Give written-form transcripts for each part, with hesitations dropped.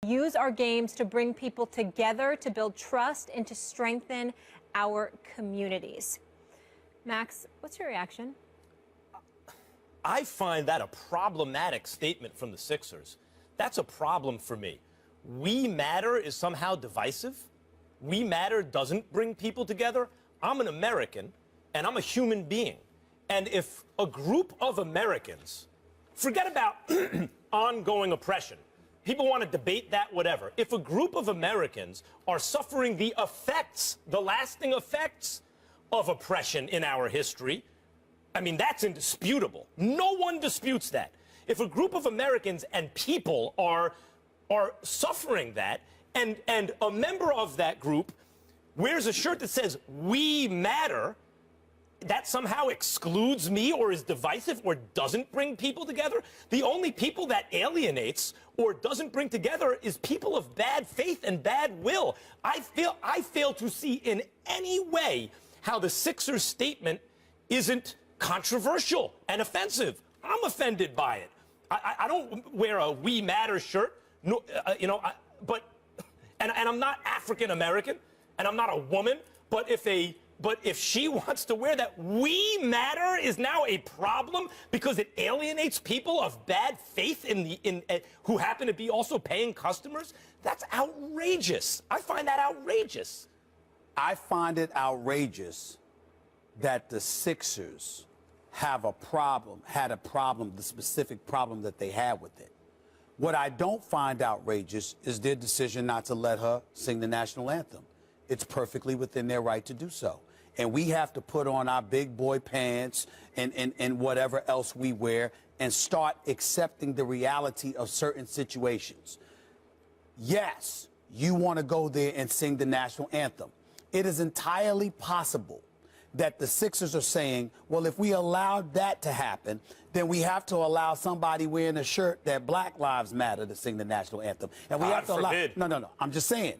use our games to bring people together, to build trust, and to strengthen our communities. Max, what's your reaction? I find that a problematic statement from the Sixers. That's a problem for me. We matter is somehow divisive. We matter doesn't bring people together. I'm an American, and I'm a human being. And if a group of Americans, forget about ongoing oppression. People want to debate that, whatever. If a group of Americans are suffering the effects, the lasting effects of oppression in our history, I mean, that's indisputable. No one disputes that. If a group of Americans and people are suffering that, and a member of that group wears a shirt that says, "We matter," that somehow excludes me or is divisive or doesn't bring people together. The only people that alienates or doesn't bring together is people of bad faith and bad will. I fail to see in any way how the Sixers statement isn't controversial and offensive. I'm offended by it. I don't wear a "We Matter" shirt, no, and I'm not African American, and I'm not a woman. But if she wants to wear that, "We Matter" is now a problem because it alienates people of bad faith who happen to be also paying customers. That's outrageous. I find that outrageous. I find it outrageous that the Sixers had a problem, the specific problem that they had with it. What I don't find outrageous is their decision not to let her sing the national anthem. It's perfectly within their right to do so. And we have to put on our big boy pants and whatever else we wear and start accepting the reality of certain situations. Yes, you want to go there and sing the national anthem. It is entirely possible that the Sixers are saying, well, if we allowed that to happen, then we have to allow somebody wearing a shirt that Black Lives Matter to sing the national anthem. And we have to allow. No. I'm just saying,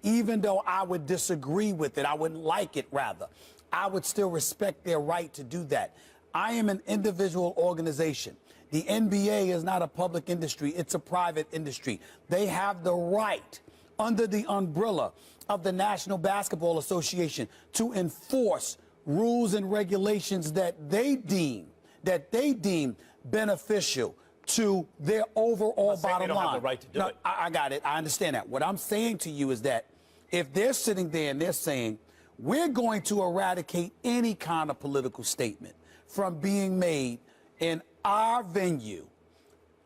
even though I would disagree with it, I wouldn't like it, rather, I would still respect their right to do that. I am an individual organization. The NBA is not a public industry. It's a private industry. They have the right, under the umbrella of the National Basketball Association, to enforce rules and regulations that they deem beneficial to their overall bottom line. Have the right to do it. I got it. I understand that. What I'm saying to you is that if they're sitting there and they're saying, we're going to eradicate any kind of political statement from being made in our venue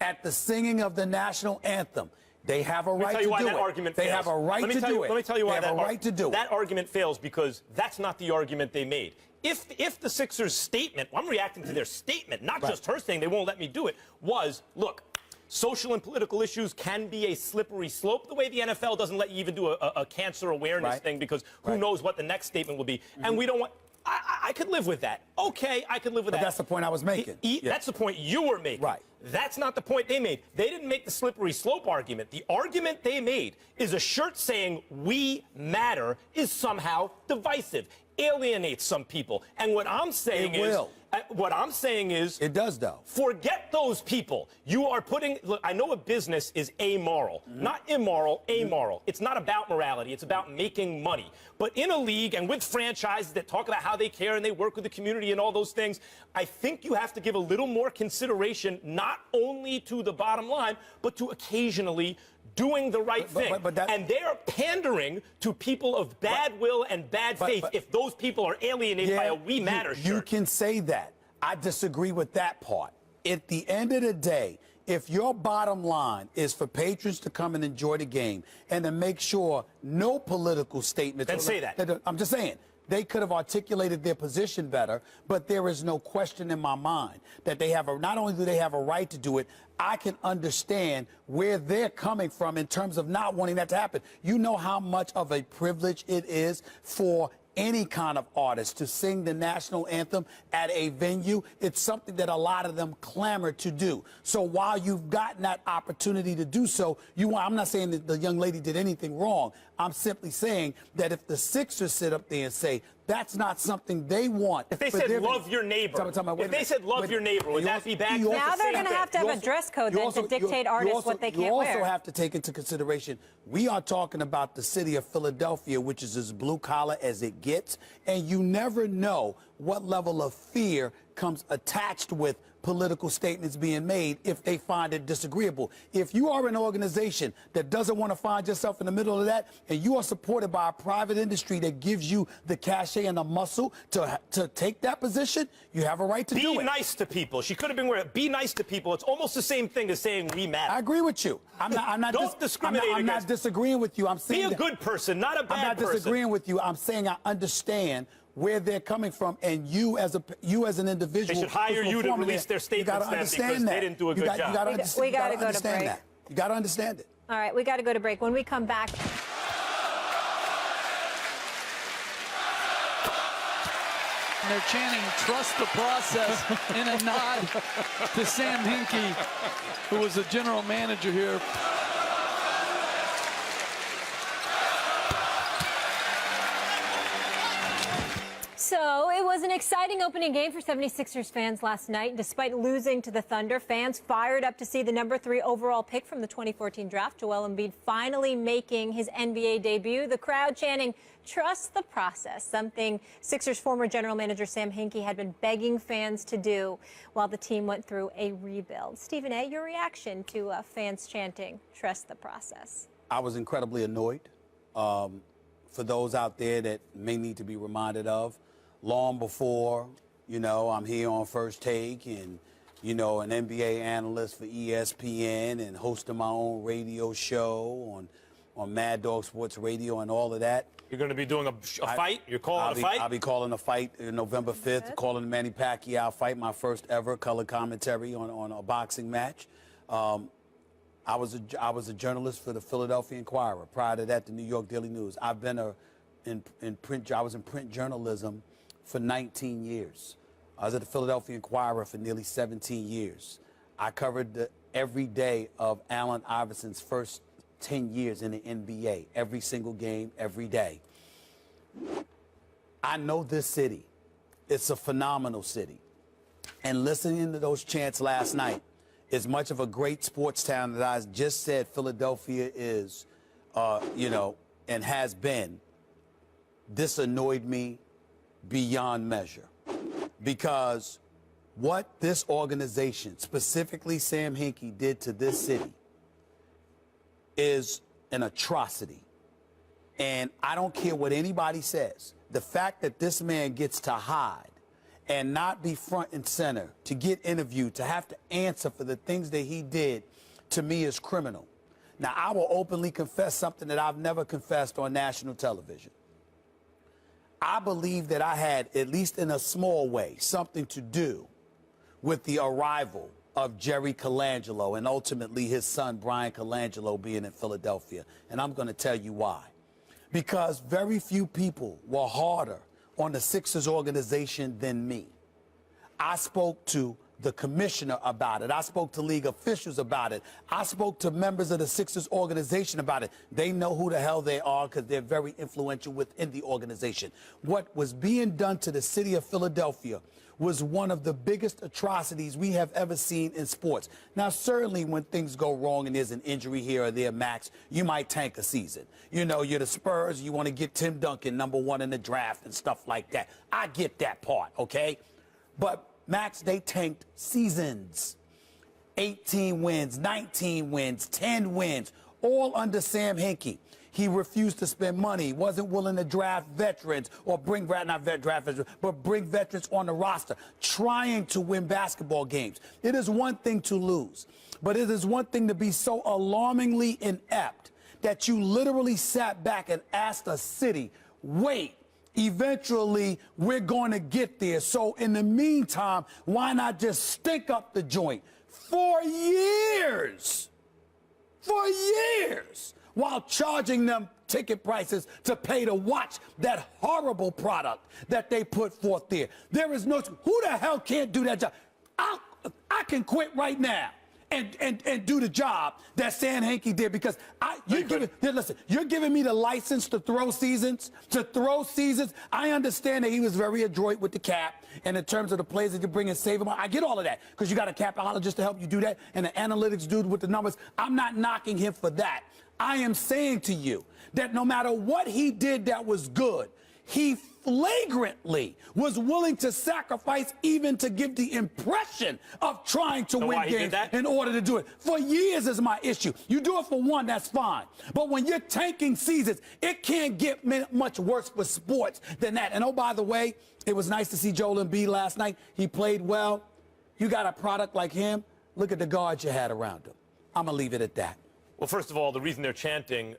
at the singing of the national anthem, they have a right to do it. They have a right to do it. Let me tell you why that argument fails, because that's not the argument they made. If the Sixers' statement, I'm reacting to their statement, not just her saying they won't let me do it, was, look, social and political issues can be a slippery slope, the way the NFL doesn't let you even do a cancer awareness thing, because who knows what the next statement will be. And we don't want... I could live with that. Okay, I could live with that. But that's the point I was making. That's the point you were making. Right. That's not the point they made. They didn't make the slippery slope argument. The argument they made is a shirt saying "We Matter" is somehow divisive, alienates some people. And what I'm saying is... It does, though. Forget those people. You are putting... Look, I know a business is amoral. Not immoral, amoral. It's not about morality. It's about making money. But in a league and with franchises that talk about how they care and they work with the community and all those things, I think you have to give a little more consideration not only to the bottom line, but to occasionally doing the right thing. And they're pandering to people of bad will and bad faith if those people are alienated by a "We Matter" shirt. You can say that. I disagree with that part. At the end of the day, if your bottom line is for patrons to come and enjoy the game and to make sure no political statements... Then say that. I'm just saying. They could have articulated their position better, but there is no question in my mind that they have not only do they have a right to do it, I can understand where they're coming from in terms of not wanting that to happen. You know how much of a privilege it is for any kind of artist to sing the national anthem at a venue. It's something that a lot of them clamor to do. So while you've gotten that opportunity to do so, I'm not saying that the young lady did anything wrong. I'm simply saying that if the Sixers sit up there and say, that's not something they want. If they said love your neighbor, if they said love your neighbor, would that be bad? Now they're going to have a dress code then to dictate artists what they can't wear. You also have to take into consideration, we are talking about the city of Philadelphia, which is as blue collar as it gets, and you never know what level of fear comes attached with political statements being made if they find it disagreeable. If you are an organization that doesn't want to find yourself in the middle of that, and you are supported by a private industry that gives you the cachet and the muscle to take that position, you have a right to do it. Be nice to people. She could have been wearing be nice to people. It's almost the same thing as saying we matter. I agree with you. I'm not Don't discriminate. I'm not disagreeing with you. I'm saying be a good person, not a bad person. I'm not disagreeing with you. I'm saying I understand where they're coming from, and you as an individual, they should hire you to release their statements then because they didn't do a good job. We got to go to break. You got to understand it. All right, we got to go to break. When we come back. They're chanting, trust the process, in a nod to Sam Hinkie, who was the general manager here. So it was an exciting opening game for 76ers fans last night. Despite losing to the Thunder, fans fired up to see the #3 overall pick from the 2014 draft, Joel Embiid, finally making his NBA debut. The crowd chanting, trust the process, something Sixers former general manager Sam Hinkie had been begging fans to do while the team went through a rebuild. Stephen A., your reaction to fans chanting, trust the process? I was incredibly annoyed. For those out there that may need to be reminded of, long before, I'm here on First Take and, an NBA analyst for ESPN and hosting my own radio show on Mad Dog Sports Radio and all of that. You're going to be doing a fight? You're calling a fight? I'll be calling a fight November 5th, calling the Manny Pacquiao fight, my first ever color commentary on a boxing match. I was a journalist for the Philadelphia Inquirer. Prior to that, the New York Daily News. I've been I was in print journalism for 19 years. I was at the Philadelphia Inquirer for nearly 17 years. I covered every day of Allen Iverson's first 10 years in the NBA, every single game, every day. I know this city. It's a phenomenal city. And listening to those chants last night, as much of a great sports town that I just said Philadelphia is, and has been, this annoyed me beyond measure. Because what this organization, specifically Sam Hinkie, did to this city is an atrocity. And I don't care what anybody says. The fact that this man gets to hide and not be front and center, to get interviewed, to have to answer for the things that he did, to me is criminal. Now, I will openly confess something that I've never confessed on national television. I believe that I had, at least in a small way, something to do with the arrival of Jerry Colangelo and ultimately his son, Brian Colangelo, being in Philadelphia. And I'm going to tell you why. Because very few people were harder on the Sixers organization than me. I spoke to the commissioner about it. I spoke to league officials about it. I spoke to members of the Sixers organization about it. They know who the hell they are because they're very influential within the organization. What was being done to the city of Philadelphia was one of the biggest atrocities we have ever seen in sports. Now, certainly when things go wrong and there's an injury here or there, Max, you might tank a season. You're the Spurs, you want to get Tim Duncan #1 in the draft and stuff like that. I get that part, okay? But, Max, they tanked seasons. 18 wins, 19 wins, 10 wins, all under Sam Hinkie. He refused to spend money, wasn't willing to draft veterans or bring veterans on the roster, trying to win basketball games. It is one thing to lose, but it is one thing to be so alarmingly inept that you literally sat back and asked a city, wait, eventually we're going to get there. So in the meantime, why not just stink up the joint for years? For years. While charging them ticket prices to pay to watch that horrible product that they put forth there. There is no, who the hell can't do that job? I can quit right now and do the job that Sam Hinkie did, because you're giving me the license to throw seasons. I understand that he was very adroit with the cap and in terms of the plays that you bring and save them. I get all of that because you got a capologist to help you do that and an analytics dude with the numbers. I'm not knocking him for that. I am saying to you that no matter what he did that was good, he flagrantly was willing to sacrifice even to give the impression of trying to win games in order to do it. For years is my issue. You do it for one, that's fine. But when you're tanking seasons, it can't get much worse for sports than that. And oh, by the way, it was nice to see Joel Embiid last night. He played well. You got a product like him. Look at the guards you had around him. I'm going to leave it at that. Well, first of all, the reason they're chanting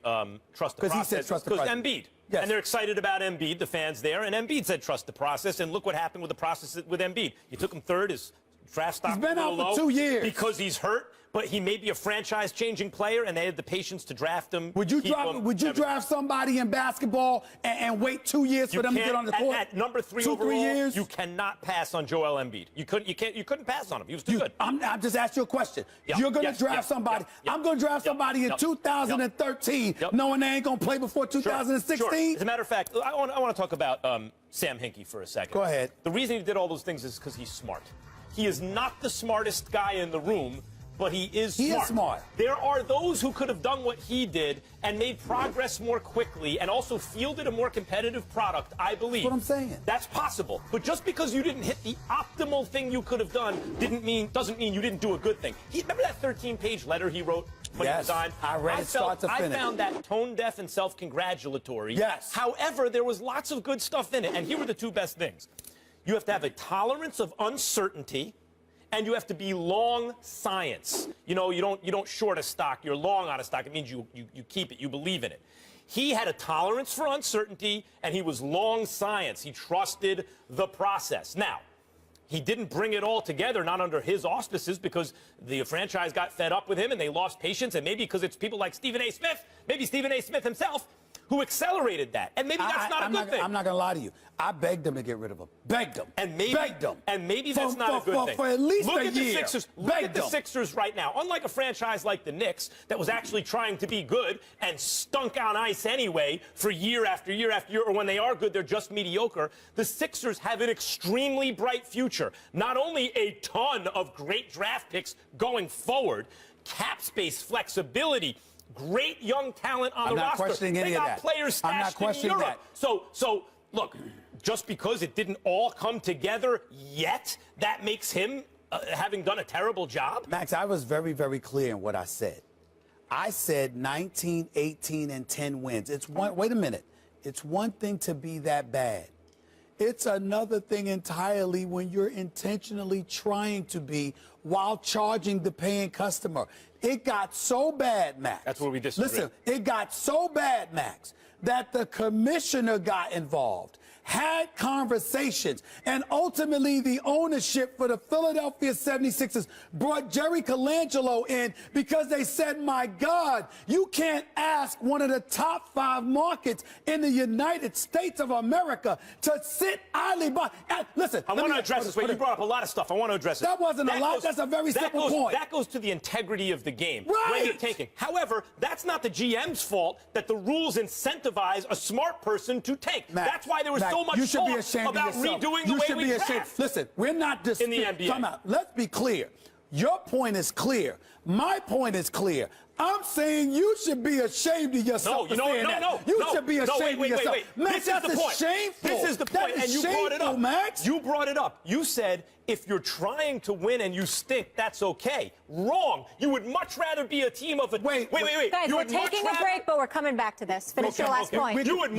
trust the process he said trust the process. Embiid. Yes. And they're excited about Embiid, the fans there, and Embiid said trust the process, and look what happened with the process with Embiid. You took him third, his draft stock He's been out for 2 years. Because he's hurt, but he may be a franchise-changing player, and they had the patience to draft him. Would you draft somebody in basketball and wait 2 years for them to get on the court? At number 3 overall, 3 years? You cannot pass on Joel Embiid. You couldn't pass on him. He was too good. I'm just asking you a question. You're going to draft somebody. I'm going to draft somebody in 2013, knowing they ain't going to play before 2016. Sure. As a matter of fact, I want to talk about Sam Hinkie for a second. Go ahead. The reason he did all those things is because he's smart. He is not the smartest guy in the room, but he is smart. He is smart. There are those who could have done what he did and made progress more quickly and also fielded a more competitive product, I believe. That's what I'm saying. That's possible. But just because you didn't hit the optimal thing you could have done doesn't mean you didn't do a good thing. Remember that 13-page letter he wrote when he resigned? I read it start to finish. I found that tone-deaf and self-congratulatory. Yes. However, there was lots of good stuff in it, and here were the two best things. You have to have a tolerance of uncertainty, and you have to be long science. You know, you don't short a stock, you're long on a stock. It means you keep it, you believe in it. He had a tolerance for uncertainty, and he was long science. He trusted the process. Now, he didn't bring it all together, not under his auspices, because the franchise got fed up with him and they lost patience, and maybe because it's people like Stephen A. Smith, maybe Stephen A. Smith himself, who accelerated that. And maybe that's not a good thing. I'm not going to lie to you. I begged them to get rid of him. Begged them. And maybe, begged them. And maybe that's not a good thing. For at least look a at year. The Sixers. Look at the Sixers right now. Unlike a franchise like the Knicks that was actually trying to be good and stunk on ice anyway for year after year after year, or when they are good, they're just mediocre, the Sixers have an extremely bright future. Not only a ton of great draft picks going forward, cap space, flexibility, great young talent on the roster. I'm not questioning any of that. They got players stashed in Europe. So look, just because it didn't all come together yet, that makes him having done a terrible job? Max, I was very, very clear in what I said. I said 19, 18, and 10 wins. Wait a minute. It's one thing to be that bad. It's another thing entirely when you're intentionally trying to be while charging the paying customer. It got so bad, Max. That's where we disagree. Listen, it got so bad, Max, that the commissioner got involved, had conversations, and ultimately the ownership for the Philadelphia 76ers brought Jerry Colangelo in because they said, my God, you can't ask one of the top 5 markets in the United States of America to sit idly by. Listen, I want to address this. Wait, you brought up a lot of stuff. I want to address it. That wasn't a lot. That's a very simple point. That goes to the integrity of the game. Right. When you're taking. However, that's not the GM's fault that the rules incentivize a smart person to take. Max, that's why there was so much you should talk be ashamed about of yourself. redoing the way we draft. Listen, we're not in the NBA. Come out. Let's be clear. Your point is clear. My point is clear. I'm saying you should be ashamed of yourself. You should be ashamed of yourself. Max, that's shameful. This is the point, and you brought it up. Max. You brought it up. You said if you're trying to win and you stink, that's okay. Wrong. You would much rather be a team of a... Wait. Guys, we're taking a break, but we're coming back to this. Finish your last point. You would